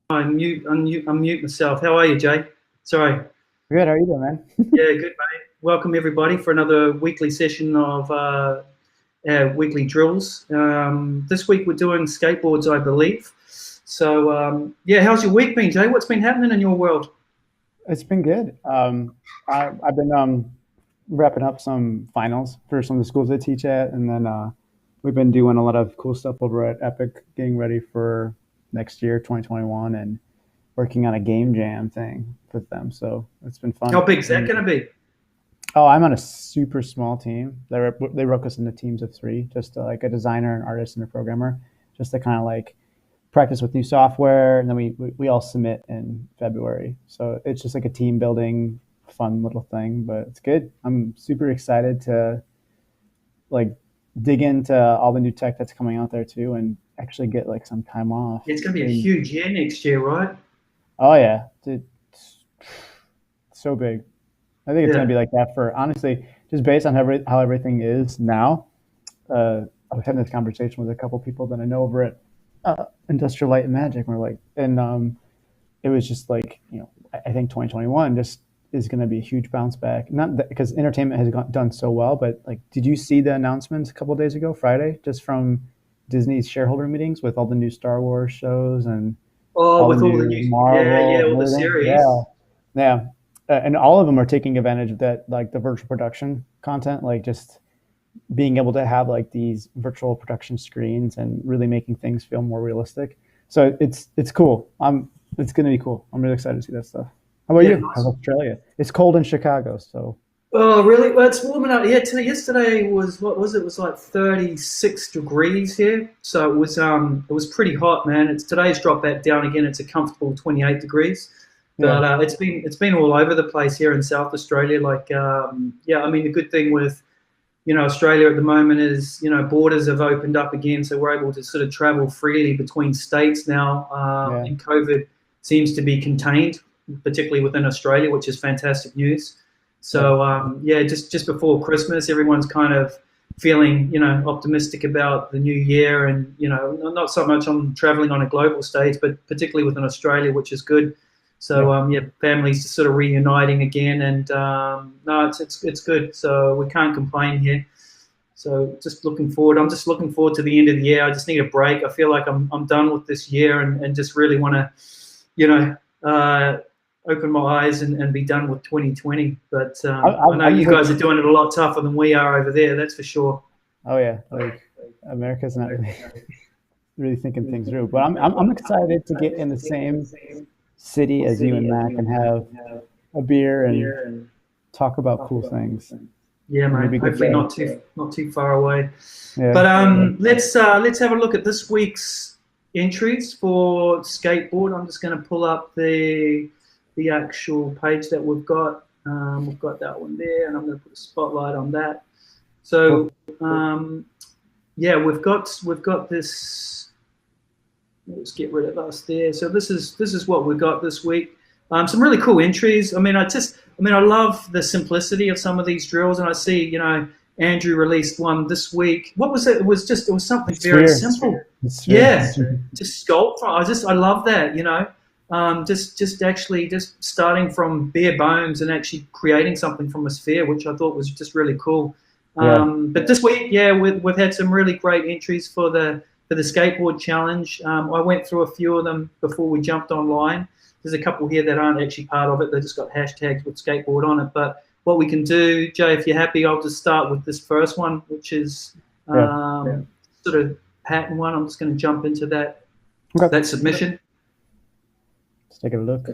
Unmute myself. How are you, Jay? Sorry. Good. How are you doing, man? Yeah, good, mate. Welcome everybody for another weekly session of our weekly drills. This week we're doing skateboards, I believe. So yeah, how's your week been, Jay? What's been happening in your world? It's been good. I've been wrapping up some finals for some of the schools I teach at, and then we've been doing a lot of cool stuff over at Epic, getting ready for next year, 2021, and working on a game jam thing with them. So it's been How fun. big's that going to be? Oh, I'm on a super small team. They broke us into teams of three, just like a designer, an artist, and a programmer, just to kind of like practice with new software, and then we all submit in February. So it's just like a team building, fun little thing, but it's good. I'm super excited to like dig into all the new tech that's coming out there too, and actually get like some time off. It's going to be a And, huge year next year, right? oh yeah, it's so big. I think it's going Yeah. to be like that for honestly, just based on how everything is now. I was having this conversation with a couple people that I know over at Industrial Light and Magic. And we're like, and it was just like, I think 2021 just is going to be a huge bounce back. Not that, because entertainment has done so well, but like, did you see the announcements a couple of days ago, Friday, just from Disney's shareholder meetings with all the new Star Wars shows and Oh, all the with all the new new, yeah, yeah, Marvel and all the everything? series. Yeah, yeah. And all of them are taking advantage of that, like the virtual production content, like just being able to have like these virtual production screens and really making things feel more realistic. So it's cool. It's gonna be cool. I'm really excited to see that stuff. How about Yeah, you? How's nice. Australia? It's cold in Chicago, so Oh, really? Well, it's warming up. Yeah, yesterday was what was it? It was like 36 degrees here, so it was pretty hot, man. It's today's dropped back down again. It's a comfortable 28 degrees, yeah, but it's been all over the place here in South Australia. Like, yeah, I mean the good thing with Australia at the moment is borders have opened up again, so we're able to sort of travel freely between states now, yeah, and COVID seems to be contained, particularly within Australia, which is fantastic news. yeah. So yeah, just before Christmas, everyone's kind of feeling optimistic about the new year, and not so much on traveling on a global stage, but particularly within Australia, which is good. So Yeah. yeah, families just sort of reuniting again, and no, it's good. So we can't complain here. So just looking forward. I'm just looking forward to the end of the year. I just need a break. I feel like I'm done with this year, and just really want to you know uh, open my eyes and be done with 2020. But I know I'm you just guys are looking. doing it a lot tougher than we are over there. That's for sure. Oh yeah, like America's not really thinking things through. But I'm excited to get in the same city as you and Mac and have a beer and talk about cool things. Yeah, And mate. maybe get Hopefully the not too far away. yeah. But let's have a look at this week's entries for skateboard. I'm just going to pull up the actual page that we've got. We've got that one there, and I'm going to put a spotlight on that. Cool. So yeah, we've got this. Let's get rid of us there. So this is what we've got this week. Some really cool entries. I love the simplicity of some of these drills, and I see, Andrew released one this week. What was it? It was something very Sphere. simple. The sphere. Yeah, just sculpt. I love that. Just actually just starting from bare bones and actually creating something from a sphere, which I thought was just really cool. Yeah. But this week, yeah, we've had some really great entries for the skateboard challenge. I went through a few of them before we jumped online. There's a couple here that aren't actually part of it. They just got hashtags with skateboard on it. But what we can do, Jay, if you're happy, I'll just start with this first one, which is Yeah. sort of pattern one. I'm just going to jump into that Okay. that submission. Let's take a look.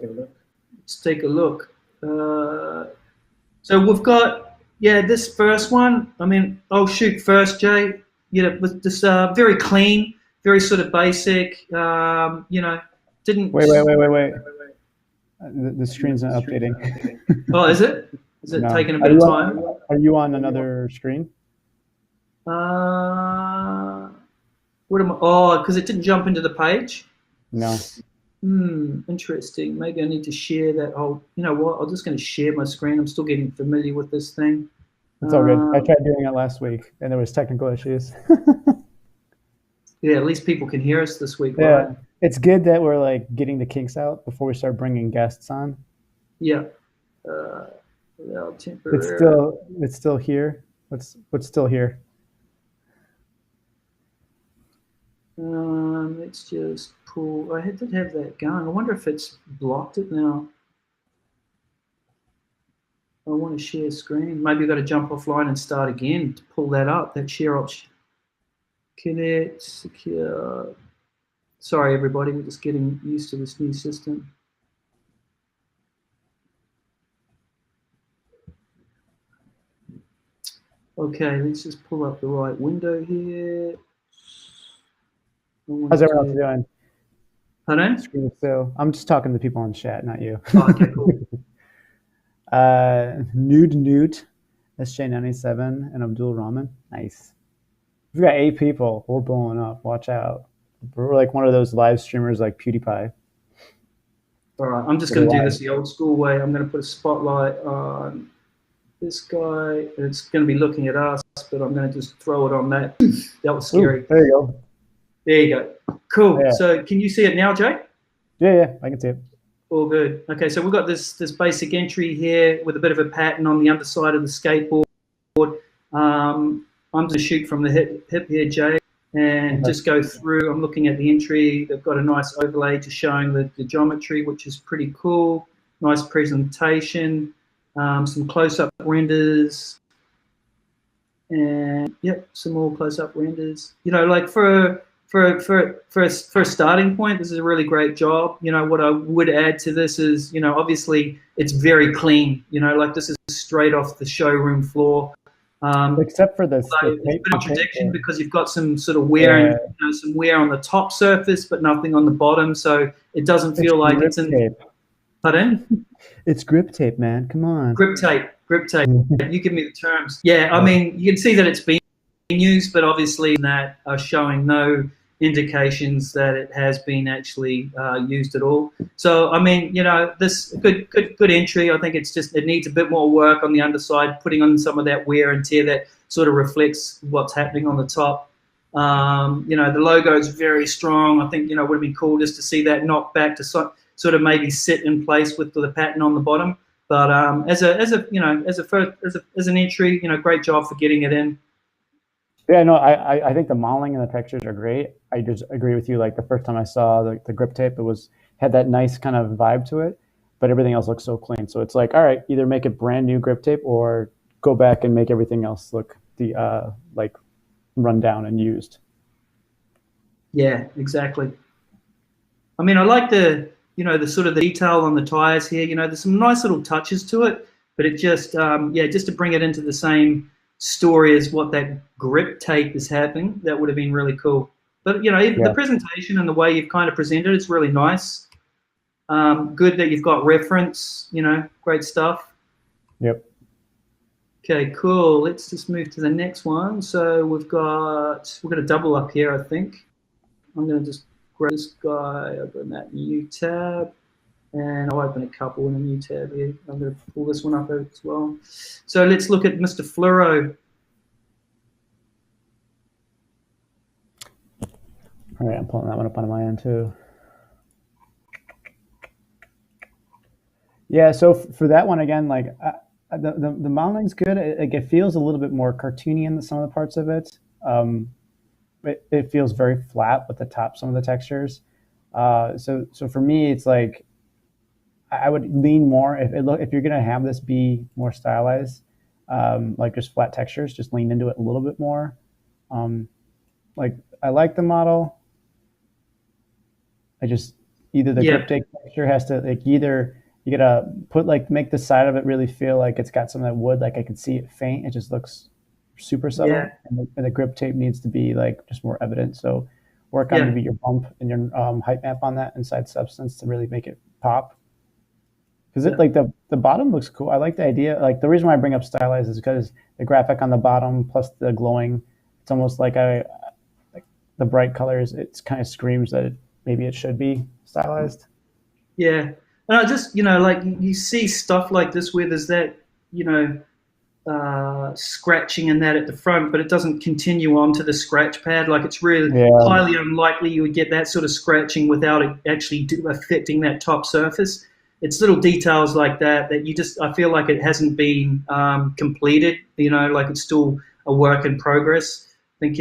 Let's take a look. So we've got, yeah, this first one. I'll shoot first, Jay. With this very clean, very sort of basic. Didn't. Wait. The screen's not updating. Oh, is it? Is it No. taking a bit of time? Are you on another screen? Uh, what am I? Oh, because it didn't jump into the page. No. Interesting. Maybe I need to share that. You know what? I'm just going to share my screen. I'm still getting familiar with this thing. It's all good. I Um, tried doing it last week and there was technical issues. yeah, at least people can hear us this week, right? Yeah. it's good that we're like getting the kinks out before we start bringing guests on. Yeah. Uh, Allow It's temporary. still here. What's still here? Let's just pull. I had to have that going. I wonder if it's blocked it now. I want to share screen. Maybe I've got to jump offline and start again to pull that up. That share option. Connect, secure. Sorry, everybody. We're just getting used to this new system. Okay, let's just pull up the right window here. How's everyone else doing? Pardon? Screen still. I'm just talking to the people in chat, not you. Oh, okay, cool. Nude Newt, SJ97, and Abdul Rahman. Nice. We've got 8 people. We're blowing up. Watch out. We're like one of those live streamers like PewDiePie. All right, I'm just going to do this the old school way. I'm going to put a spotlight on this guy. It's going to be looking at us, but I'm going to just throw it on that. That was scary. Ooh, there you go. There you go. Cool. Yeah. So can you see it now, Jay? Yeah, I can see it. All good. Okay, so we've got this basic entry here with a bit of a pattern on the underside of the skateboard. I'm going to shoot from the hip here, Jay, and just go through. I'm looking at the entry. They've got a nice overlay just showing the geometry, which is pretty cool. Nice presentation. Some close-up renders. And, yep, some more close-up renders. You know, like for a starting point, this is a really great job. You know, what I would add to this is, you know, obviously it's very clean. You know, like this is straight off the showroom floor. Except for this, so it's a bit of contradiction because you've got some sort of wear and some wear on the top surface, but nothing on the bottom. So it doesn't feel like it's in. Tape. Pardon? It's grip tape, man. Come on. Grip tape. You give me the terms. Yeah, I mean, you can see that it's been used, but obviously that are showing no indications that it has been actually used at all. So I mean, you know, this good entry. I think it's just it needs a bit more work on the underside, putting on some of that wear and tear that sort of reflects what's happening on the top. You know, the logo is very strong. I think, you know, it would have been cool just to see that knocked back to sort of maybe sit in place with the pattern on the bottom. But as an entry, you know, great job for getting it in. Yeah, no, I think the modeling and the textures are great. I just agree with you. Like the first time I saw the grip tape, it had that nice kind of vibe to it, but everything else looks so clean. So it's like, all right, either make it brand new grip tape or go back and make everything else look like run down and used. Yeah, exactly. I mean, I like the sort of the detail on the tires here. You know, there's some nice little touches to it, but it just just to bring it into the same story as what that grip tape is having, that would have been really cool. But, you know, the presentation and the way you've kind of presented, it's really nice. Good that you've got reference, you know, great stuff. Yep. Okay, cool. Let's just move to the next one. So we're going to double up here, I think. I'm going to just grab this guy, open that new tab. And I'll open a couple in a new tab here. I'm going to pull this one up as well. So let's look at Mr. Fluoro. All right, I'm pulling that one up on my end too. Yeah, so for that one again, like the modeling's good. It feels a little bit more cartoony in some of the parts of it. It feels very flat with the top, some of the textures. So for me, it's like, I would lean more if you're gonna have this be more stylized, like just flat textures, just lean into it a little bit more. Like I like the model. I just either the grip tape texture has to like either you gotta put make the side of it really feel like it's got some of that wood, like I can see it faint. It just looks super subtle, and the grip tape needs to be like just more evident. So work on maybe your bump and your height map on that inside substance to really make it pop. Because it like the bottom looks cool. I like the idea. Like the reason why I bring up stylized is because the graphic on the bottom plus the glowing, it's almost like like the bright colors. It kind of screams that maybe it should be stylized. Yeah, and I just, you know, like you see stuff like this where there's that, you know, scratching and that at the front, but it doesn't continue onto the scratch pad. Like, it's really Yeah. highly unlikely you would get that sort of scratching without it actually affecting that top surface. It's little details like that that I feel like it hasn't been completed, like it's still a work in progress. I think,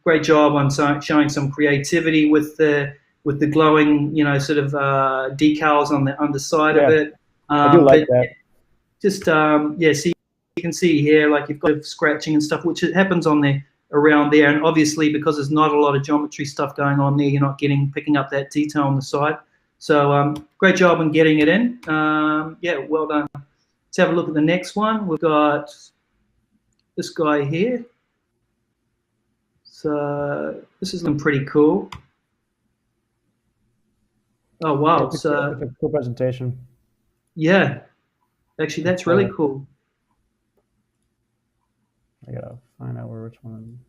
great job on showing some creativity with the glowing, sort of decals on the underside of it. I do like that. Just see, you can see here, like, you've got scratching and stuff, which happens on there, around there, and obviously because there's not a lot of geometry stuff going on there, you're not picking up that detail on the side. So great job on getting it in. Well done. Let's have a look at the next one. We've got this guy here. So this is looking pretty cool. Oh wow! It's a cool presentation. Yeah, actually, that's really cool. I gotta find out which one.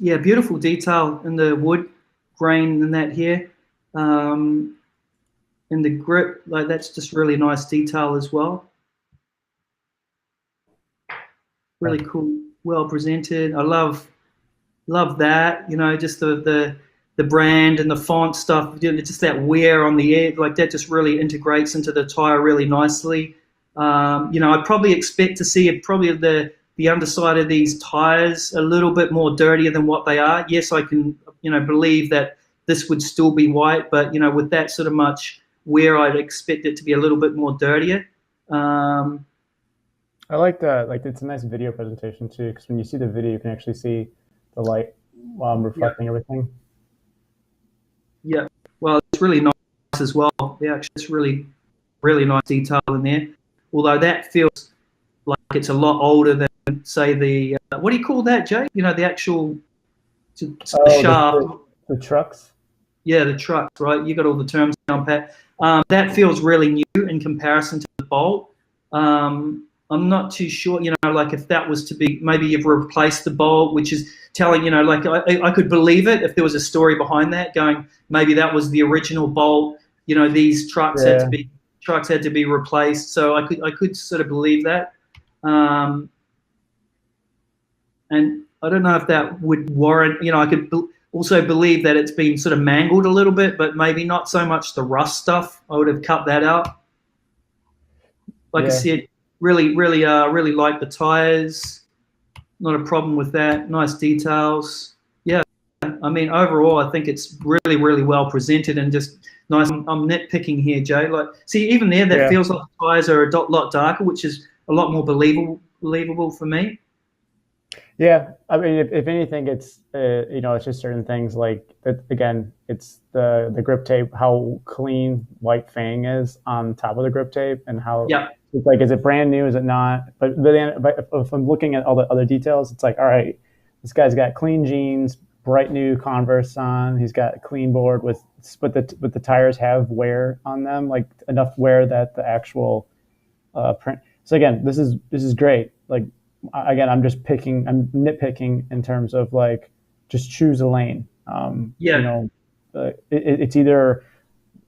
Yeah, beautiful detail in the wood grain and that here. In the grip, like, that's just really nice detail as well. Really cool, well presented. I love that. Just the brand and the font stuff. Just that wear on the edge, like that, just really integrates into the tire really nicely. I'd probably expect to see probably the underside of these tires a little bit more dirtier than what they are. Yes, I can believe that this would still be white, but with that sort of much wear, I'd expect it to be a little bit more dirtier. I like that. Like, it's a nice video presentation too, because when you see the video, you can actually see the light reflecting everything. Yeah, well, it's really nice as well. Yeah, it's really, really nice detail in there. Although that feels like it's a lot older than, say, the what do you call that, Jay? The actual shaft. The trucks. Yeah, the trucks, right? You got all the terms down pat. That feels really new in comparison to the bolt. I'm not too sure, like, if that was to be, maybe you've replaced the bolt, which is telling, like, I could believe it if there was a story behind that, going, maybe that was the original bolt. These trucks had to be replaced. So I could sort of believe that. And I don't know if that would warrant, I could also believe that it's been sort of mangled a little bit, but maybe not so much the rust stuff. I would have cut that out. Like I said, really like the tires. Not a problem with that. Nice details. Yeah, I mean, overall, I think it's really, really well presented and just nice. I'm nitpicking here, Jay. Like, see, even there, that feels like the tires are a lot darker, which is a lot more believable for me. Yeah, I mean, if anything, it's it's just certain things like that. Again, it's the grip tape, how clean White Fang is on top of the grip tape, and how it's like, is it brand new? Is it not? But then, if I'm looking at all the other details, it's like, all right, this guy's got clean jeans, bright new Converse on. He's got a clean board with the tires have wear on them, like enough wear that the actual print. So again, this is great. Like, again, I'm nitpicking in terms of, like, just choose a lane. It's either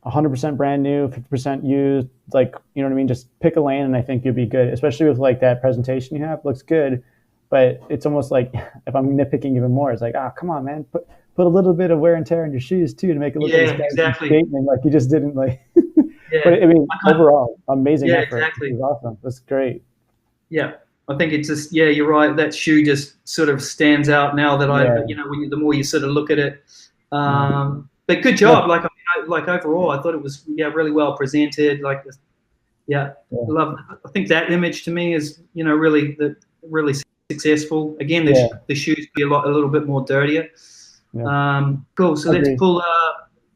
100% brand new, 50% used, like, you know what I mean? Just pick a lane, and I think you'll be good, especially with, like, that presentation you have. Looks good, but it's almost like, if I'm nitpicking even more, it's like, come on, man, put a little bit of wear and tear in your shoes too to make it look like this guy's statement, like you just didn't, like. But I mean, overall, amazing effort. Exactly. It was awesome. That's great. Yeah. I think it's just, you're right. That shoe just sort of stands out now that the more you sort of look at it. But good job. Like, like overall, I thought it was really well presented. Like, I love. I think that image to me is really successful. Again, the shoes be a little bit more dirtier. Yeah. Cool. So let's pull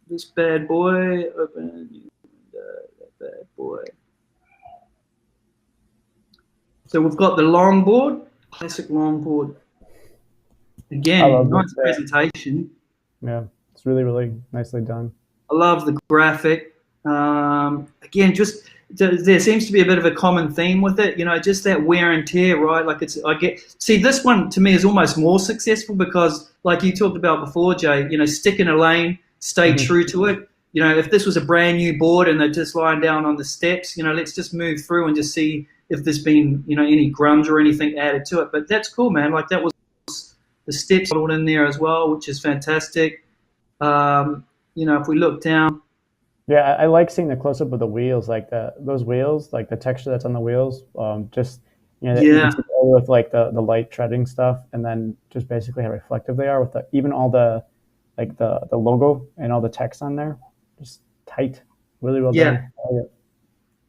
this bad boy. Open that bad boy. So we've got the longboard, classic longboard. Again, nice presentation. Yeah, it's really, really nicely done. I love the graphic. Again, just there seems to be a bit of a common theme with it. Just that wear and tear, right? Like, this one to me is almost more successful because, like you talked about before, Jay, stick in a lane, stay true to it. if this was a brand new board and they're just lying down on the steps, let's just move through and just see if there's been, any grunge or anything added to it. But that's cool, man. Like that was the steps modeled in there as well, which is fantastic. If we look down, Yeah, I like seeing the close up of the wheels, like those wheels, like the texture that's on the wheels. Just you can yeah, see with like the light treading stuff, and then just basically how reflective they are with even all the like the logo and all the text on there, just tight, really well yeah. done. I like it.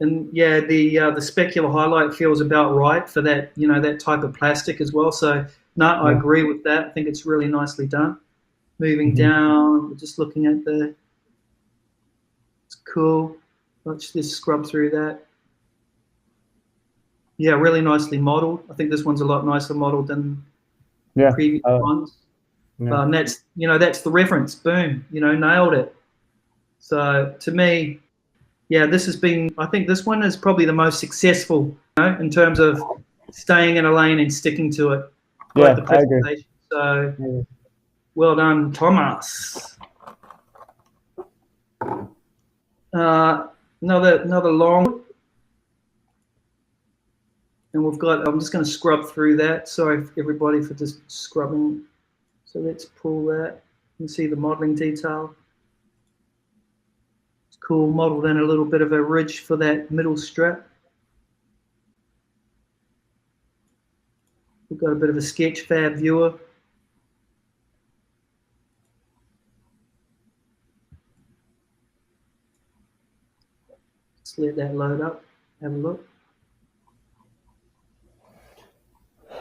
And yeah, the specular highlight feels about right for that, that type of plastic as well. So no, I Yeah. agree with that. I think it's really nicely done. Moving Hmm. down, just looking at it's cool. Let's just scrub through that. Yeah, really nicely modeled. I think this one's a lot nicer modeled than the Yeah. previous ones. Yeah. That's the reference. Boom, nailed it. So to me, yeah, I think this one is probably the most successful, in terms of staying in a lane and sticking to it. I like the Yeah, I agree. presentation. So I agree. well done, Thomas. Another long, and I'm just going to scrub through that. Sorry, everybody, for just scrubbing. So let's pull that. You can see the modeling detail. It's cool, modeled in a little bit of a ridge for that middle strap. We've got a bit of a sketch fab viewer. Let's let that load up. Have a look.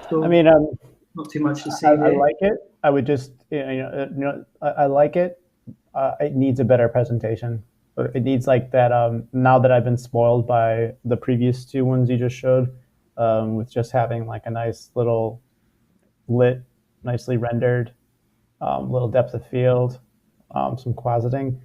Cool. I mean, Not too much to see I there. like it. I would just, I like it. It needs a better presentation. It needs like that. Now that I've been spoiled by the previous two ones you just showed, with just having like a nice little lit, nicely rendered, little depth of field, some quasiting.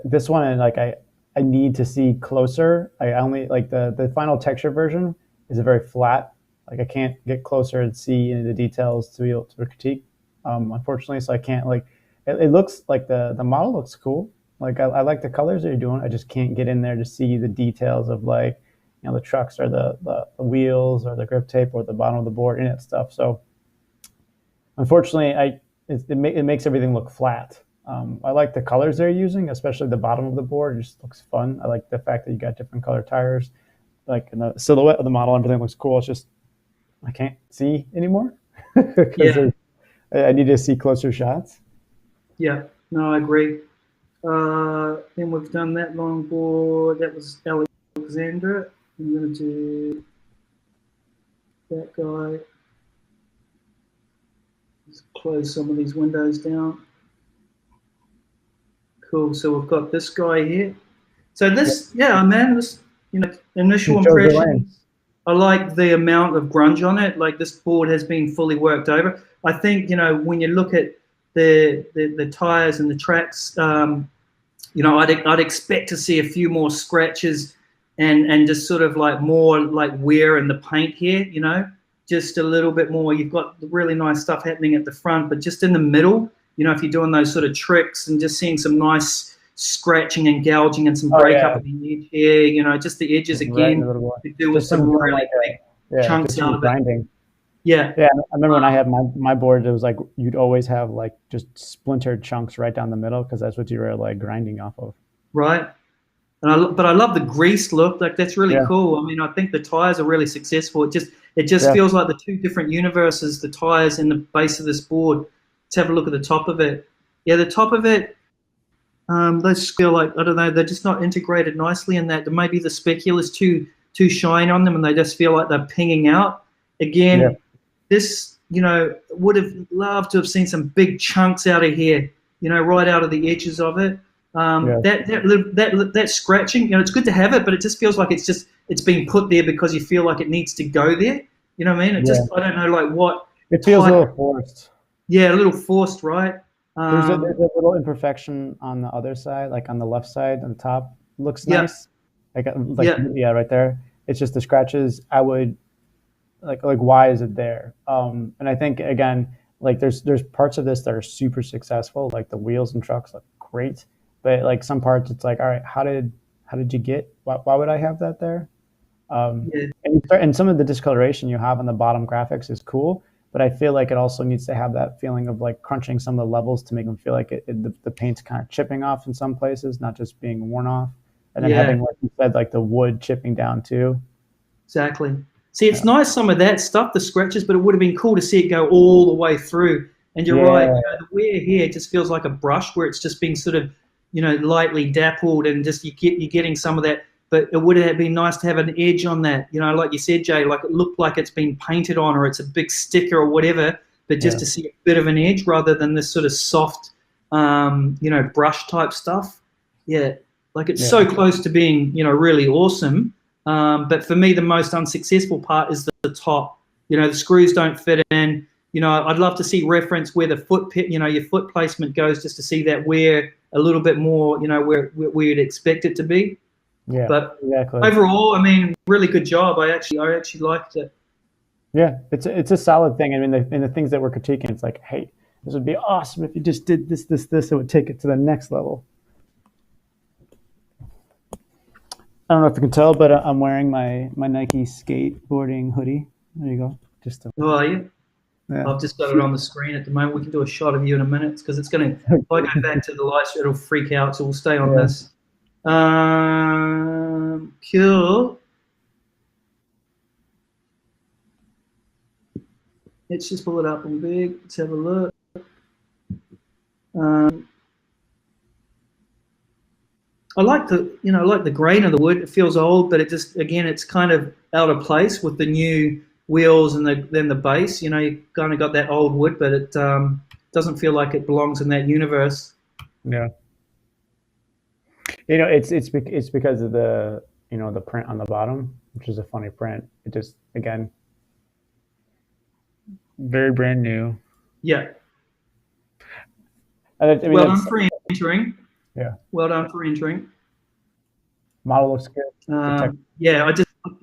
This one, and like I need to see closer. I only like the final texture version is a very flat. Like I can't get closer and see into the details to be able to critique. Unfortunately, so I can't like. It looks like the model looks cool. Like I like the colors that you're doing. I just can't get in there to see the details of like the trucks or the wheels or the grip tape or the bottom of the board and that stuff. So unfortunately, it makes everything look flat. I like the colors they're using, especially the bottom of the board. It just looks fun. I like the fact that you got different color tires. Like in the silhouette of the model, everything looks cool. It's just I can't see anymore because Yeah, I need to see closer shots. yeah. No, I agree. Then we've done that long board. That was Alexandra. I'm going to do that guy. Let's close some of these windows down. Cool. So we've got this guy here. So this, yeah, man, this, initial It shows the lane. impressions. I like the amount of grunge on it. Like this board has been fully worked over. I think when you look at the tires and the tracks, I'd expect to see a few more scratches and just sort of like more like wear in the paint here. Just a little bit more. You've got really nice stuff happening at the front, but just in the middle, if you're doing those sort of tricks and just seeing some nice scratching and gouging and some Oh breakup yeah, of the edge here, just the edges right in the again. little boy. Could do with Just some some doing really like big just chunks some out of it. grinding. Yeah. Yeah, I remember when I had my board. It was like you'd always have like just splintered chunks right down the middle because that's what you were like grinding off of. Right. But I love the grease look. Like that's really Yeah, cool. I mean, I think the tires are really successful. It just yeah, feels like the two different universes, the tires and the base of this board. Let's have a look at the top of it. Yeah, the top of it, those feel like, I don't know, they're just not integrated nicely in that. Maybe the specular's too shine on them and they just feel like they're pinging out. yeah, Again, this, would have loved to have seen some big chunks out of here, right out of the edges of it. yeah, That scratching, it's good to have it, but it just feels like it's being put there because you feel like it needs to go there. You know what I mean? yeah. I don't know, like what It feels a type. little forced. Yeah, a little forced, right? There's a little imperfection on the other side, like on the left side, on the top. Looks Yeah, nice. Like yeah, yeah, right there. It's just the scratches. I would like why is it there? And I think again, like there's parts of this that are super successful, like the wheels and trucks look great. but like some parts, it's like, all right, how did you get? Why would I have that there? Yeah, And some of the discoloration you have on the bottom graphics is cool, but I feel like it also needs to have that feeling of like crunching some of the levels to make them feel like the paint's kind of chipping off in some places, not just being worn off. And then yeah, having, like you said, like the wood chipping down too. exactly. See, it's Yeah. nice some of that stuff, the scratches, but it would have been cool to see it go all the way through. And you're right, Yeah. the wear here just feels like a brush where it's just being sort of, lightly dappled, and just you're getting some of that. But it would have been nice to have an edge on that, like you said, Jay, like it looked like it's been painted on, or it's a big sticker or whatever. But just Yeah. to see a bit of an edge rather than this sort of soft, brush type stuff. Yeah, like it's Yeah. so close to being, really awesome. But for me, the most unsuccessful part is the top. The screws don't fit in. I'd love to see reference where the your foot placement goes, just to see that wear a little bit more, where you'd expect it to be. Yeah. But Exactly. overall, I mean, really good job. I actually liked it. Yeah. It's a solid thing. I mean, the things that we're critiquing, it's like, hey, this would be awesome if you just did this. It would take it to the next level. I don't know if you can tell, but I'm wearing my Nike skateboarding hoodie. There you go. Just to, How are you? yeah. I've just got it on the screen at the moment. We can do a shot of you in a minute, because it's going to, if I go back to the lights, it'll freak out. So we'll stay on Yeah. this. Cool. Let's just pull it up in big. Let's have a look. I like the grain of the wood. It feels old, but it just, again, it's kind of out of place with the new wheels and then the base. You kind of got that old wood, but it doesn't feel like it belongs in that universe. Yeah. It's because of the print on the bottom, which is a funny print. It just, again, very brand new. Yeah. I mean, Well that's, done for entering. yeah. Well done for entering. Model looks good. Yeah,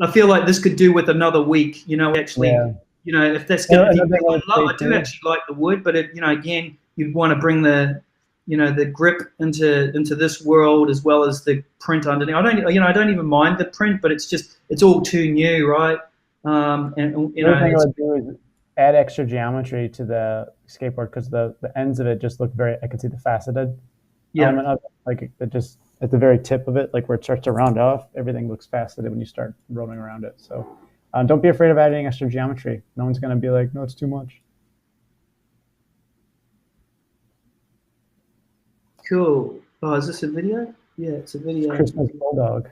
I feel like this could do with another week. Actually, Yeah. If that's going to be, Another thing I would I say do too. actually like the wood, but again, you'd want to bring the grip into this world, as well as the print underneath. I don't even mind the print, but it's all too new, right? And The other thing I would do is add extra geometry to the skateboard, because the ends of it just look very. I can see the faceted element of it, like it just at the very tip of it, like where it starts to round off. Everything looks faceted when you start rolling around it. So don't be afraid of adding extra geometry. No one's going to be like, no, it's too much. Cool. Oh, is this a video? Yeah, it's a video. Christmas bulldog.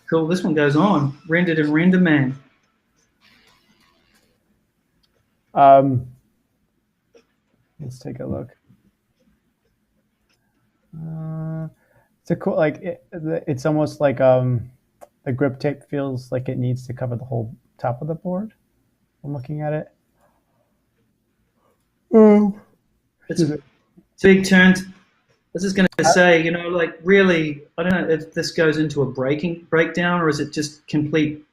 Cool. This one goes on. Rendered in Render Man. Let's take a look. It's a cool, like it's almost like the grip tape feels like it needs to cover the whole top of the board. I'm looking at it. It's a big turn. I was just going to say, like, really, I don't know if this goes into a breakdown, or is it just complete?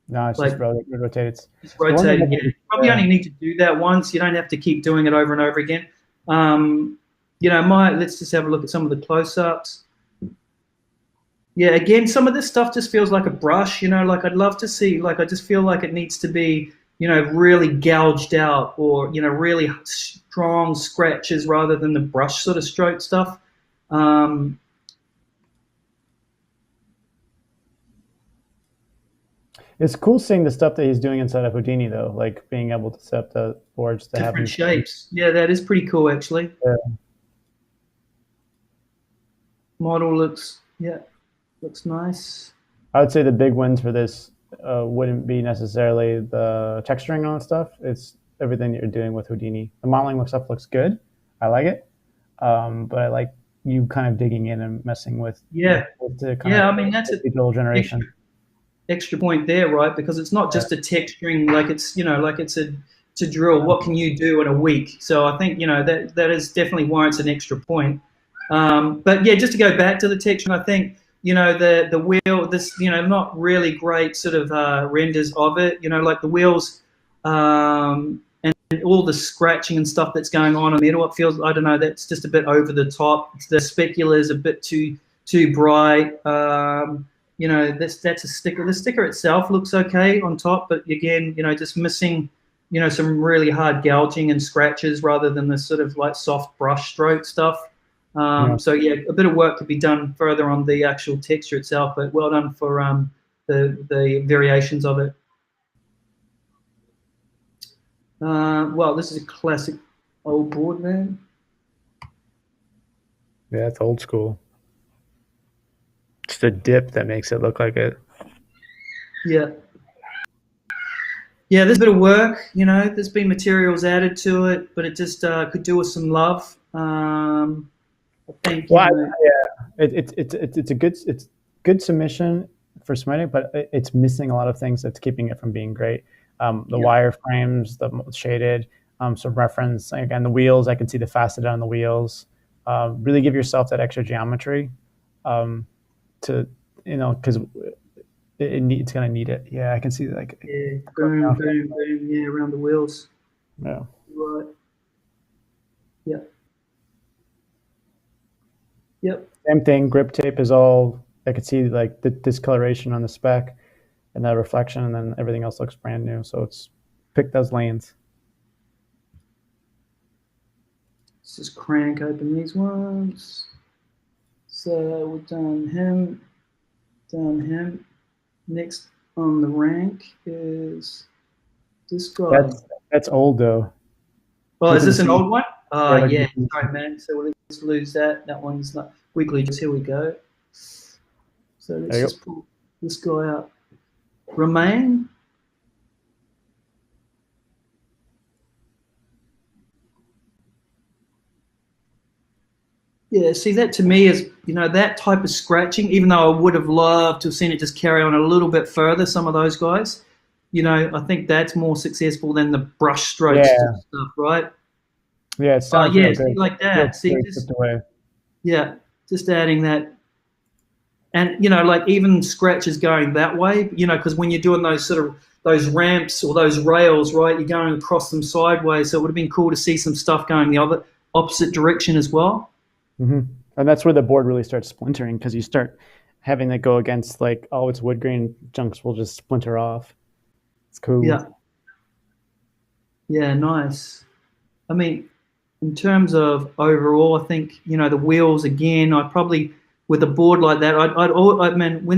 No, it's Like, just it rotates. just rotating. Yeah. You probably only need to do that once. You don't have to keep doing it over and over again. Let's just have a look at some of the close-ups. Yeah, again, some of this stuff just feels like a brush. Like I'd love to see. Like I just feel like it needs to be, really gouged out, or really strong scratches rather than the brush sort of stroke stuff. It's cool seeing the stuff that he's doing inside of Houdini, though, like being able to set up the boards to Different have shapes. Yeah, that is pretty cool, actually. Yeah. Model looks nice. I would say the big wins for this wouldn't be necessarily the texturing on stuff. It's everything that you're doing with Houdini. The modeling looks good. I like it, but I like you kind of digging in and messing with the I mean, that's a digital generation. Extra point there, right? Because it's not just a texturing, like it's a drill. What can you do in a week? So I think that is definitely warrants an extra point. But yeah, just to go back to the texturing, I think the wheel, this, not really great sort of renders of it, like the wheels, and all the scratching and stuff that's going on in the middle. It feels, I don't know, that's just a bit over the top. The specular is a bit too bright. That's a sticker. The sticker itself looks okay on top, but again, just missing, some really hard gouging and scratches rather than the sort of like soft brush stroke stuff. So yeah, a bit of work could be done further on the actual texture itself, but well done for the variations of it. Well, this is a classic old board, man. Yeah, it's old school. It's the dip that makes it look like it. Yeah. Yeah, there's a bit of work, there's been materials added to it, but it just could do with some love. I think. Well, it's a good submission for submitting, but it's missing a lot of things that's keeping it from being great. The wireframes, the shaded, some reference. Again, the wheels, I can see the facet on the wheels. Really give yourself that extra geometry because it's going to need it. Yeah, I can see like. Yeah, boom, boom, boom. Yeah, around the wheels. Yeah. Right. Yeah. Yep. Same thing. Grip tape is all. I could see like the discoloration on the spec, and that reflection, and then everything else looks brand new. So it's pick those lanes. Let's just crank open these ones. So we've done him. Next on the rank is this guy. That's old though. Oh, is this an old one? Oh, yeah. Sorry, man. So let's lose that. That one's not wiggly. Just here we go. So let's just pull this guy out. Remain. Yeah, see, that to me is, that type of scratching, even though I would have loved to have seen it just carry on a little bit further, some of those guys, I think that's more successful than the brush strokes and stuff, right? Yeah, it sounds see, like that. See, just adding that. And, like even scratches going that way, because when you're doing those ramps or those rails, right, you're going across them sideways. So it would have been cool to see some stuff going the opposite direction as well. Mm-hmm. And that's where the board really starts splintering, because you start having that go against like, oh, it's wood grain, chunks will just splinter off. It's cool. Yeah. Yeah, nice. I mean, in terms of overall, I think, the wheels, again, I'd probably, with a board like that,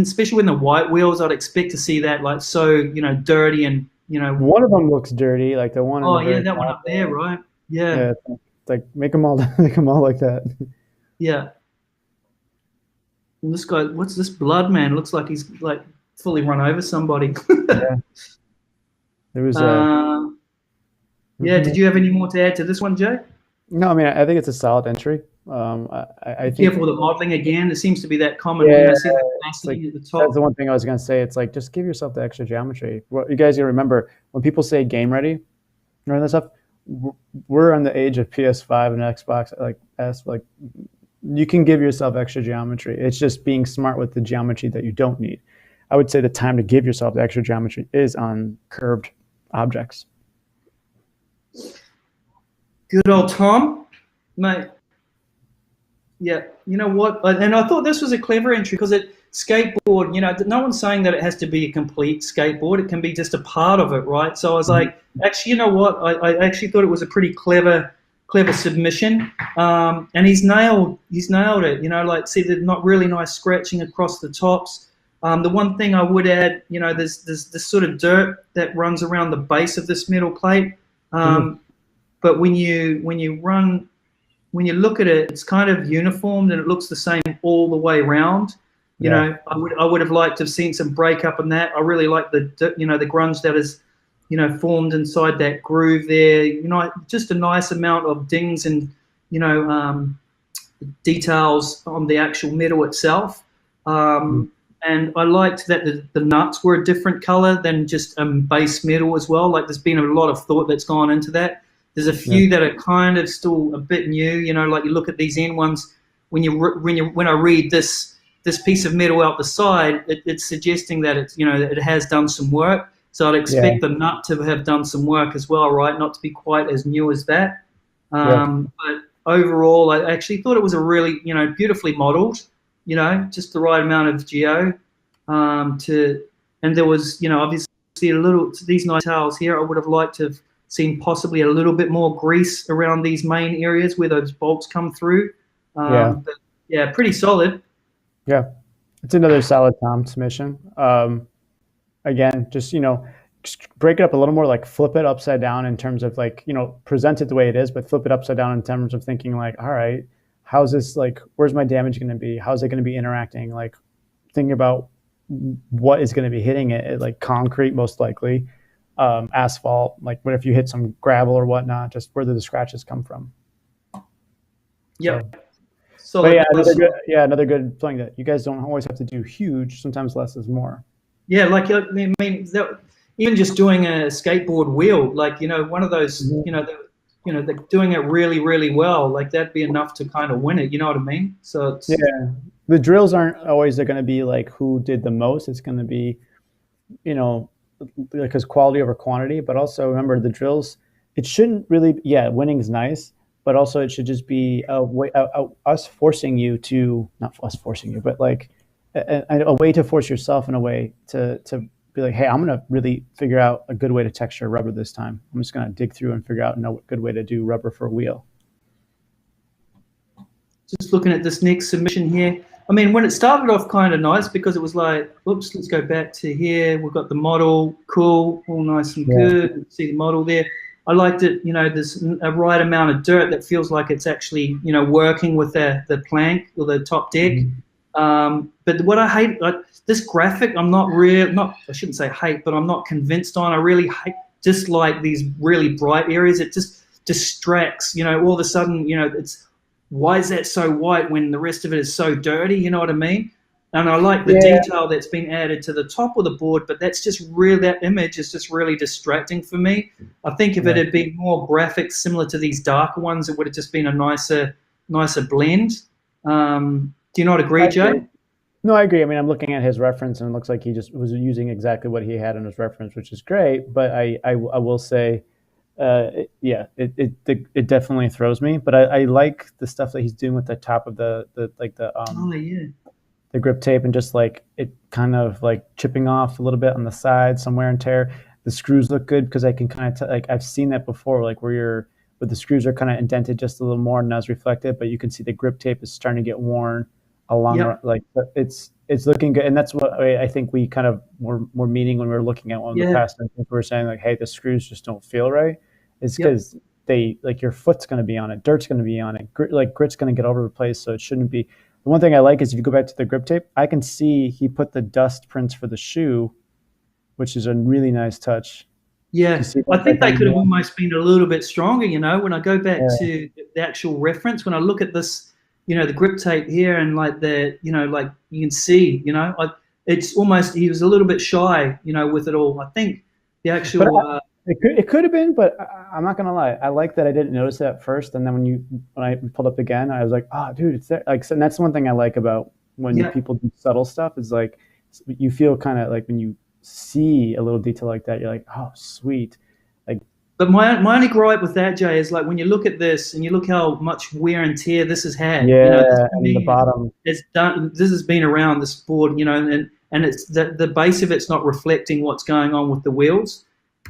especially when the white wheels, I'd expect to see that like so, dirty and, One of them looks dirty, like the one. Oh, yeah, that one up there, right? Yeah. Yeah, like make them all like that. Yeah. And this guy, what's this blood, man? Looks like he's like fully run over somebody. Yeah. There was. Yeah. Did you have any more to add to this one, Jay? No, I mean, I think it's a solid entry. I think. Careful with the modeling again. There seems to be that common. I see that opacity at the top. That's the one thing I was going to say. It's like, just give yourself the extra geometry. What you guys got to remember, when people say game ready, and that stuff, we're on the age of PS5 and Xbox. Like you can give yourself extra geometry. It's just being smart with the geometry that you don't need. I would say the time to give yourself the extra geometry is on curved objects. Good old Tom, mate. Yeah, you know what? And I thought this was a clever entry because skateboard, no one's saying that it has to be a complete skateboard. It can be just a part of it, right? So I was like, actually, you know what? I actually thought it was a pretty clever submission. And he's nailed it, like, see, there's not really nice scratching across the tops. The one thing I would add, there's this sort of dirt that runs around the base of this metal plate. But when you look at it, it's kind of uniformed and it looks the same all the way around. You know, I would have liked to have seen some breakup in that. I really like the grunge that is, formed inside that groove there. Just a nice amount of dings and, details on the actual metal itself. And I liked that the nuts were a different color than just base metal as well. Like, there's been a lot of thought that's gone into that. There's a few that are kind of still a bit new. Like, you look at these end ones, when I read this this piece of metal out the side, it's suggesting that it's, that it has done some work. So I'd expect the nut to have done some work as well, right? Not to be quite as new as that. But overall, I actually thought it was a really, beautifully modeled, just the right amount of geo and there was, obviously these nice details here. I would have liked to have seen possibly a little bit more grease around these main areas where those bolts come through. But yeah, pretty solid. Yeah, it's another solid Tom submission. Again, just break it up a little more, like flip it upside down in terms of like, present it the way it is, but flip it upside down in terms of thinking like, all right, how's this, like, where's my damage going to be? How's it going to be interacting? Like thinking about what is going to be hitting it, like concrete, most likely, asphalt, like what if you hit some gravel or whatnot, just where do the scratches come from? Yep. So but yeah, another good thing that you guys don't always have to do huge. Sometimes less is more. Yeah, like I mean, even just doing a skateboard wheel, like one of those, they're doing it really, really well. Like that'd be enough to kind of win it. You know what I mean? So it's, the drills aren't always going to be like who did the most. It's going to be, because quality over quantity. But also remember the drills. It shouldn't really. Yeah, winning's nice. But also, it should just be us forcing you to, not us forcing you, but like a way to force yourself in a way to be like, hey, I'm going to really figure out a good way to texture rubber this time. I'm just going to dig through and figure out a good way to do rubber for a wheel. Just looking at this next submission here. I mean, when it started off kind of nice because it was like, oops, let's go back to here. We've got the model, cool, all nice and good. See the model there. I liked it, there's a right amount of dirt that feels like it's actually, working with the plank or the top deck. But what I hate, like this graphic, I shouldn't say hate, but I'm not convinced on. I really dislike these really bright areas. It just distracts, all of a sudden, why is that so white when the rest of it is so dirty? You know what I mean? And I like the detail that's been added to the top of the board, but that's just really, that image is just really distracting for me. I think if it had been more graphics similar to these darker ones, it would have just been a nicer blend. Do you not agree, Jay? No, I agree. I mean, I'm looking at his reference and it looks like he just was using exactly what he had in his reference, which is great. But I will say, it definitely throws me. But I like the stuff that he's doing with the top of the grip tape and just like it kind of like chipping off a little bit on the side, some wear and tear. The screws look good because I can kind of like I've seen that before, like where the screws are kind of indented just a little more and as reflected, but you can see the grip tape is starting to get worn along. Like it's looking good, and that's what I think we kind of were meaning when we were looking at one of the past. I think we were saying like, hey, the screws just don't feel right. It's because they like your foot's going to be on it, dirt's going to be on it, grit's going to get over the place, so it shouldn't be. The one thing I like is if you go back to the grip tape, I can see he put the dust prints for the shoe, which is a really nice touch. Yeah, I think they could have almost been a little bit stronger, when I go back to the actual reference, when I look at this, the grip tape here and like like you can see, it's almost, he was a little bit shy, with it all. I think the actual... It could have been, but I'm not gonna lie. I like that I didn't notice that first, and then when I pulled up again, I was like, "Oh, dude, it's there!" Like, so that's one thing I like about when people do subtle stuff is like you feel kind of like when you see a little detail like that, you're like, "Oh, sweet!" Like, but my only gripe with that, Jay, is like when you look at this and you look how much wear and tear this has had. And the bottom. It's done. This has been around this board, and it's the base of it's not reflecting what's going on with the wheels.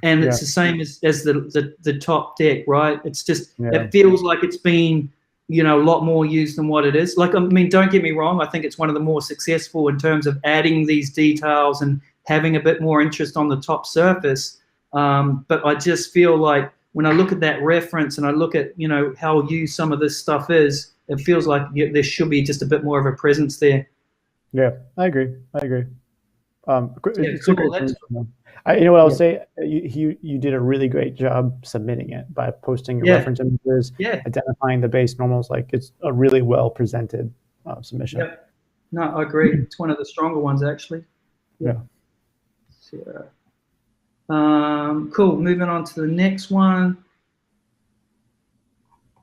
And it's the same as the top deck, right? It's just it feels like it's been a lot more used than what it is. Like, I mean, don't get me wrong. I think it's one of the more successful in terms of adding these details and having a bit more interest on the top surface. But I just feel like when I look at that reference and I look at how used some of this stuff is, it feels like there should be just a bit more of a presence there. Yeah, I agree. Cool. You know what I'll say? You did a really great job submitting it by posting your reference images, identifying the base normals. Like it's a really well presented submission. Yep. No, I agree. It's one of the stronger ones actually. Yeah. Cool. Moving on to the next one.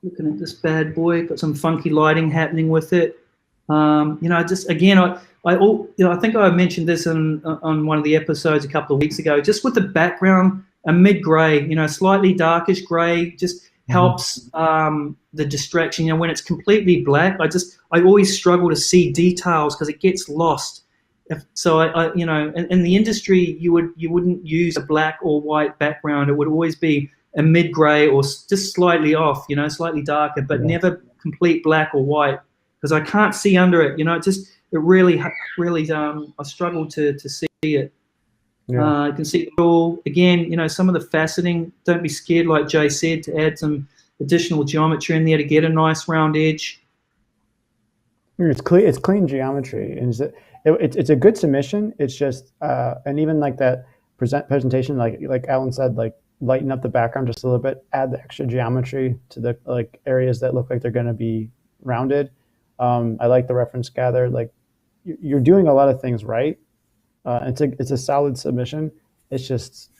Looking at this bad boy, got some funky lighting happening with it. Just again, I think I mentioned this on one of the episodes a couple of weeks ago. Just with the background, a mid grey, slightly darkish grey, just helps the distraction. When it's completely black, I always struggle to see details because it gets lost. In the industry, you wouldn't use a black or white background. It would always be a mid grey or just slightly off, slightly darker, but never complete black or white, because I can't see under it. It really, I struggle to see it. Yeah. You can see it all again. Some of the faceting. Don't be scared, like Jay said, to add some additional geometry in there to get a nice round edge. It's clean geometry, and it's a good submission. It's just and even like that presentation, like Alan said, like lighten up the background just a little bit, add the extra geometry to the like areas that look like they're going to be rounded. I like the reference gather. Like you're doing a lot of things right. It's a solid submission. It's just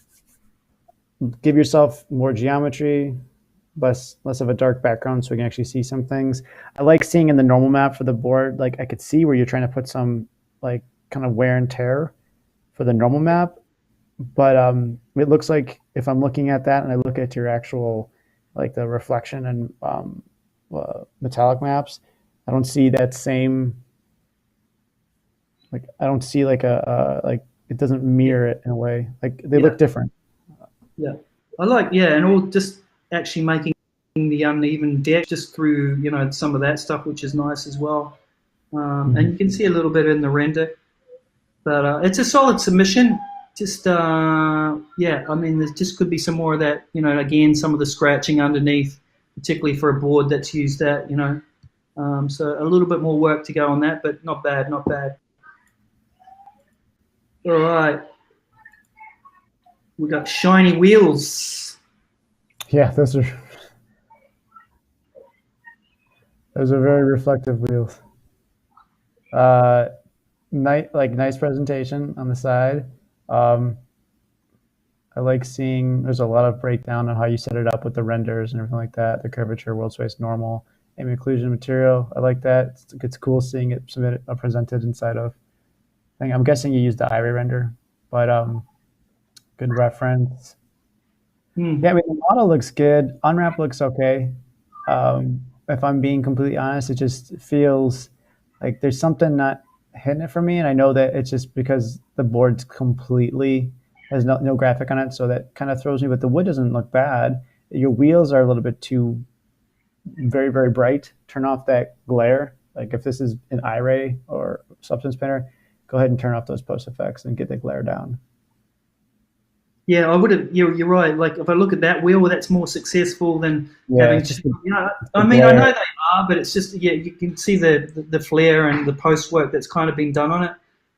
give yourself more geometry, less of a dark background, so we can actually see some things. I like seeing in the normal map for the board, like I could see where you're trying to put some like kind of wear and tear for the normal map, but it looks like if I'm looking at that and I look at your actual like the reflection and metallic maps, I don't see that same, like I don't see like like it doesn't mirror it in a way, like they look different. And all just actually making the uneven depth just through some of that stuff, which is nice as well. And you can see a little bit in the render, but it's a solid submission. Just there just could be some more of that, again, some of the scratching underneath, particularly for a board that's used that, so a little bit more work to go on that, but not bad. All right, we got shiny wheels. Yeah, those are very reflective wheels. Nice presentation on the side. I like seeing there's a lot of breakdown on how you set it up with the renders and everything like that. The curvature, world space, normal, aim occlusion material. I like that. It's cool seeing it presented inside of. I'm guessing you used the iRay render, but good reference. Yeah, I mean, the model looks good. Unwrap looks okay. If I'm being completely honest, it just feels like there's something not hitting it for me, and I know that it's just because the board's completely has no graphic on it, so that kind of throws me. But the wood doesn't look bad. Your wheels are a little bit too very, very bright. Turn off that glare. Like if this is an iRay or Substance Painter, go ahead and turn off those post effects and get the glare down. Yeah, I would have. You're right. Like if I look at that wheel, that's more successful than having. I know they are, but it's just you can see the flare and the post work that's kind of been done on it.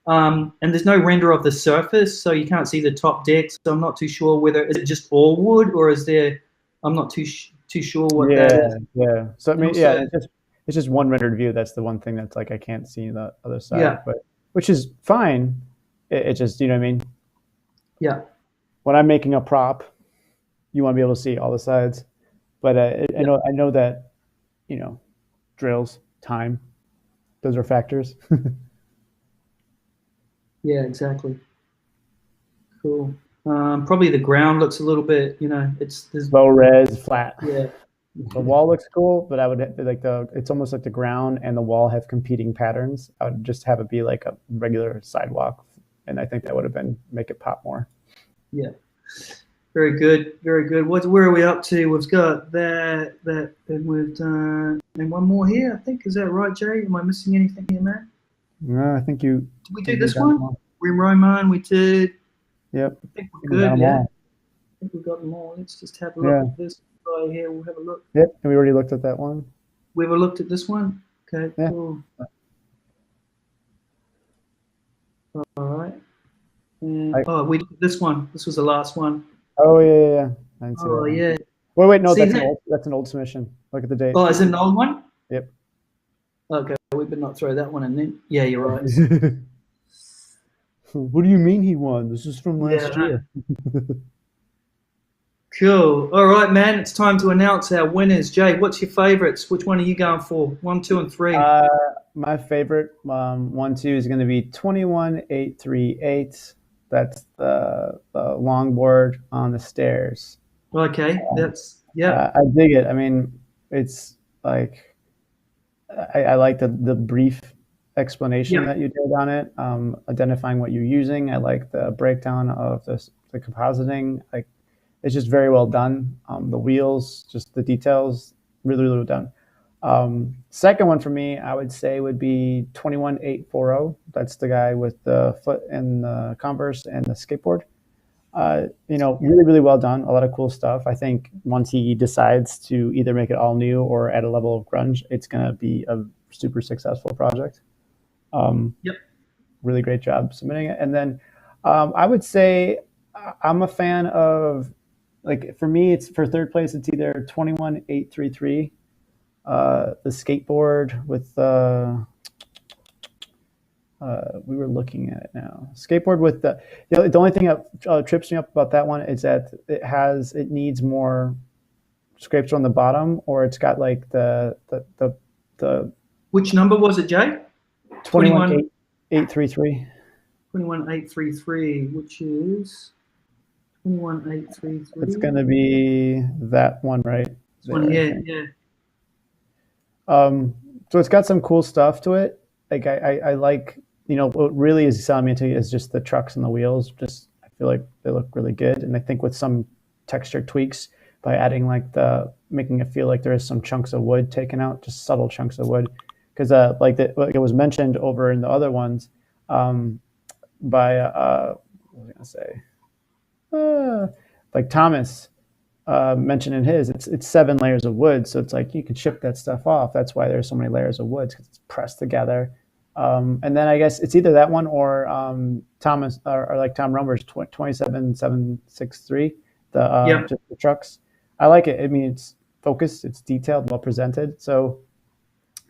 And there's no render of the surface, so you can't see the top deck. So I'm not too sure whether is it just all wood or is there. I'm not too sure what that is. Yeah. So I mean, it's just one rendered view. That's the one thing that's like I can't see the other side. Yeah. But which is fine. It just you know what I mean. Yeah. When I'm making a prop, you want to be able to see all the sides. But I know that, drills, time, those are factors. Yeah, exactly. Cool. Probably the ground looks a little bit, there's low res, flat. Yeah. The wall looks cool, but I would like it's almost like the ground and the wall have competing patterns. I would just have it be like a regular sidewalk, and I think that would have make it pop more. Yeah, very good, very good. Where are we up to? We've got that, and we've done, and one more here. I think, is that right, Jay? Am I missing anything here, Matt? No, I think you. Did we do this one? We Roman. We did. Yep. I think we're good. Yeah. I think we've got them all. Let's just have a look at this guy here. We'll have a look. Yep, and we already looked at that one. We ever looked at this one? Okay. Yeah. Cool. All right. And, we did this one. This was the last one. Oh yeah. I didn't see that one. Yeah. Wait, no, that's an old submission. Look at the date. Oh, is it an old one? Yep. Okay, we better not throw that one in then. Yeah, you're right. What do you mean he won? This is from last year. Cool. All right, man. It's time to announce our winners. Jay, what's your favorites? Which one are you going for? 1, 2, and 3. my favorite one too is going to be 21838. That's the longboard on the stairs. Okay, that's yeah, I dig it. I mean, it's like I like the brief explanation yeah. that you did on it, identifying what you're using. I like the breakdown of the compositing. Like it's just very well done. The wheels, just the details, really, really well done. Second one for me, I would say would be 21840. That's the guy with the foot and the Converse and the skateboard. Really, really well done. A lot of cool stuff. I think once he decides to either make it all new or at a level of grunge, it's going to be a super successful project. Yep. Really great job submitting it. And then I would say I'm a fan of, like, for me, it's for third place, it's either 21833, the skateboard with we were looking at it now. Skateboard with the only thing that trips me up about that one is that it needs more scrapes on the bottom, or it's got like the Which number was it, Jay? 21833. 21833, which is 21833. It's gonna be that one right there. Yeah. So it's got some cool stuff to it. Like I like, what really is selling me to is just the trucks and the wheels. Just I feel like they look really good, and I think with some texture tweaks by adding making it feel like there is some chunks of wood taken out, just subtle chunks of wood, because like it was mentioned over in the other ones, by what was I gonna say? Like Thomas mentioned in his, it's 7 layers of wood, so it's like you can chip that stuff off. That's why there's so many layers of wood, because it's pressed together. And then I guess it's either that one or Thomas or like Tom Romer's 27763, just the trucks. I like it. I mean, it's focused, it's detailed, well presented. So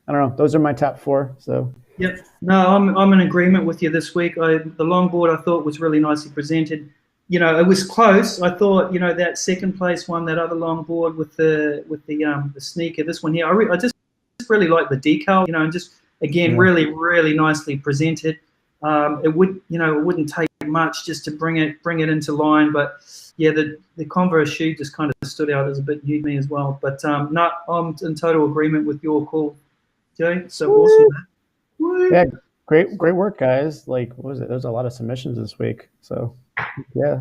I don't know. Those are my top 4. So Yep. No, I'm in agreement with you this week. The longboard I thought was really nicely presented. It was close. I thought, that second place one, that other longboard with the sneaker. This one here, I just really like the decal. And just again, really, really nicely presented. It wouldn't take much just to bring it into line. But yeah, the Converse shoe just kind of stood out as a bit new to me as well. But I'm in total agreement with your call, Jay. So awesome. Woo. Yeah, great work, guys. Like, what was it? There's a lot of submissions this week. So yeah,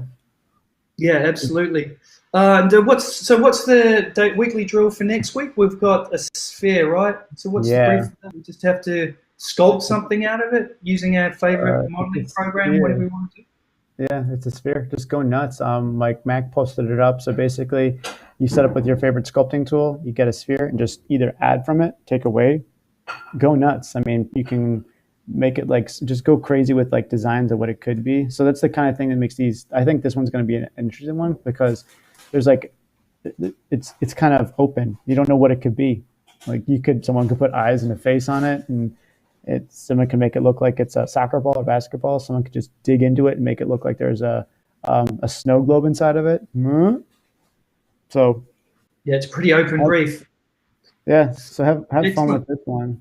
absolutely. What's the weekly drill for next week? We've got a sphere, right? So what's the brief? We just have to sculpt something out of it using our favorite modeling program. What do we want to do? Yeah, it's a sphere. Just go nuts. Like Mac posted it up. So basically, you set up with your favorite sculpting tool. You get a sphere and just either add from it, take away, go nuts. I mean, you can make it like just go crazy with like designs of what it could be. So that's the kind of thing that makes these. I think this one's going to be an interesting one because there's like it's kind of open. You don't know what it could be. Like someone could put eyes and a face on it, and someone can make it look like it's a soccer ball or basketball. Someone could just dig into it and make it look like there's a snow globe inside of it. So yeah, it's pretty open brief. Yeah, so have fun with this one.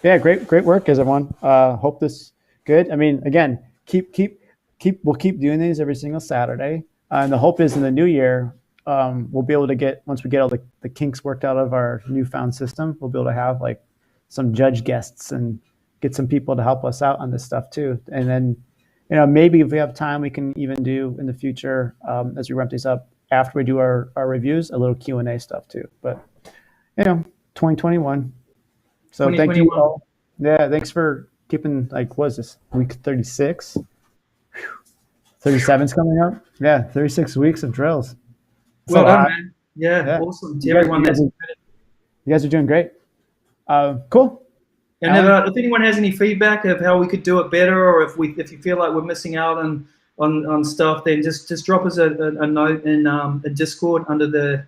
Yeah, great work, everyone. Hope this is good. I mean, again, we'll keep doing these every single Saturday, and the hope is in the new year we'll be able to once we get all the kinks worked out of our newfound system, we'll be able to have like some judge guests and get some people to help us out on this stuff too. And then, maybe if we have time, we can even do in the future as we ramp these up after we do our reviews, a little Q&A stuff too. But 2021. So 2021. Thank you all. Yeah, thanks for keeping, like, what is this, week 36? 37's coming up. Yeah, 36 weeks of drills. Well done, man. Yeah, awesome. To everyone you guys are doing great. Cool. And if anyone has any feedback of how we could do it better, or if you feel like we're missing out on stuff, then just drop us a note in a Discord under the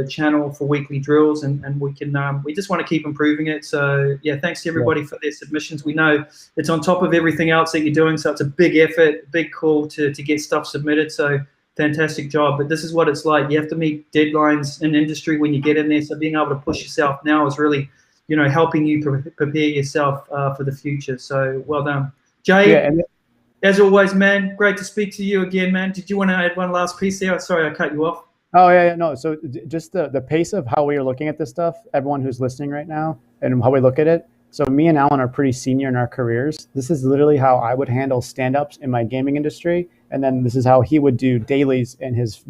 channel for weekly drills, and we can we just want to keep improving it. So yeah, thanks to everybody for their submissions. We know it's on top of everything else that you're doing, so it's a big effort, big call to get stuff submitted. So fantastic job. But this is what it's like. You have to meet deadlines in industry when you get in there. So being able to push yourself now is really helping you prepare yourself for the future. So well done, Jay. Yeah, and as always, man, great to speak to you again, man. Did you want to add one last piece there? Sorry, I cut you off. oh yeah, no. So just the pace of how we are looking at this stuff, everyone who's listening right now, and how we look at it. So me and Alan are pretty senior in our careers. This is literally how I would handle stand-ups in my gaming industry, and then this is how he would do dailies in his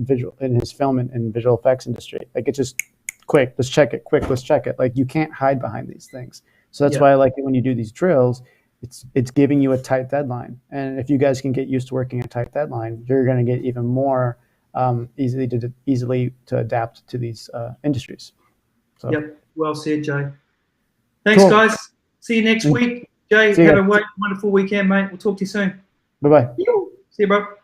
film and visual effects industry. Like, it's just quick, let's check it. Quick, let's check it. Like, you can't hide behind these things. So that's why I like it when you do these drills. It's giving you a tight deadline, and if you guys can get used to working a tight deadline, you're going to get even more easily to adapt to these industries. So. Yep, well said, Jay. Thanks, guys. See you next week. Jay, have a wonderful weekend, mate. We'll talk to you soon. Bye-bye. See you, bro.